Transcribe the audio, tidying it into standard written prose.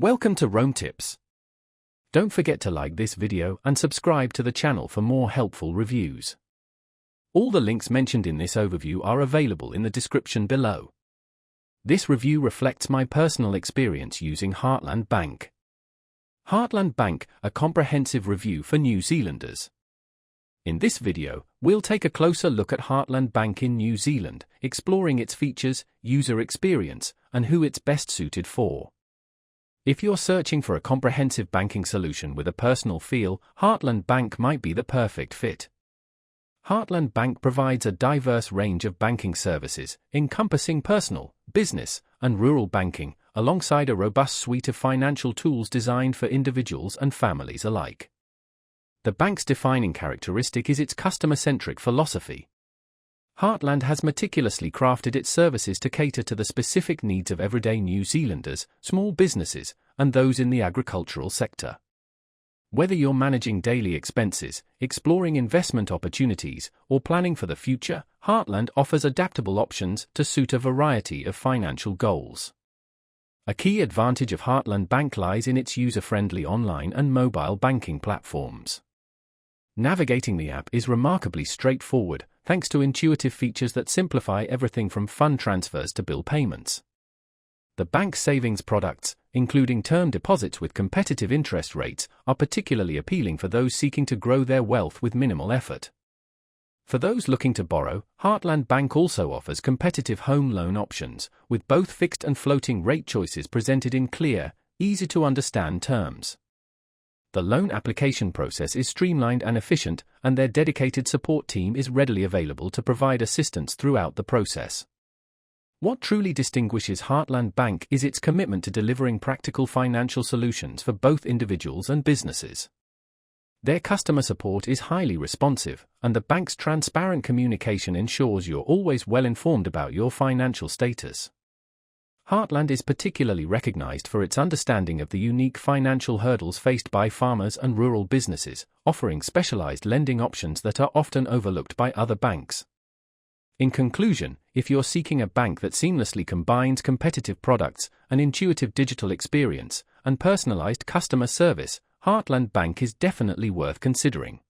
Welcome to Rome Tips. Don't forget to like this video and subscribe to the channel for more helpful reviews. All the links mentioned in this overview are available in the description below. This review reflects my personal experience using Heartland Bank. Heartland Bank, a comprehensive review for New Zealanders. In this video, we'll take a closer look at Heartland Bank in New Zealand, exploring its features, user experience, and who it's best suited for. If you're searching for a comprehensive banking solution with a personal feel, Heartland Bank might be the perfect fit. Heartland Bank provides a diverse range of banking services, encompassing personal, business, and rural banking, alongside a robust suite of financial tools designed for individuals and families alike. The bank's defining characteristic is its customer-centric philosophy. Heartland has meticulously crafted its services to cater to the specific needs of everyday New Zealanders, small businesses, and those in the agricultural sector. Whether you're managing daily expenses, exploring investment opportunities, or planning for the future, Heartland offers adaptable options to suit a variety of financial goals. A key advantage of Heartland Bank lies in its user-friendly online and mobile banking platforms. Navigating the app is remarkably straightforward, thanks to intuitive features that simplify everything from fund transfers to bill payments. The bank's savings products, including term deposits with competitive interest rates, are particularly appealing for those seeking to grow their wealth with minimal effort. For those looking to borrow, Heartland Bank also offers competitive home loan options, with both fixed and floating rate choices presented in clear, easy-to-understand terms. The loan application process is streamlined and efficient, and their dedicated support team is readily available to provide assistance throughout the process. What truly distinguishes Heartland Bank is its commitment to delivering practical financial solutions for both individuals and businesses. Their customer support is highly responsive, and the bank's transparent communication ensures you're always well informed about your financial status. Heartland is particularly recognized for its understanding of the unique financial hurdles faced by farmers and rural businesses, offering specialized lending options that are often overlooked by other banks. In conclusion, if you're seeking a bank that seamlessly combines competitive products, an intuitive digital experience, and personalized customer service, Heartland Bank is definitely worth considering.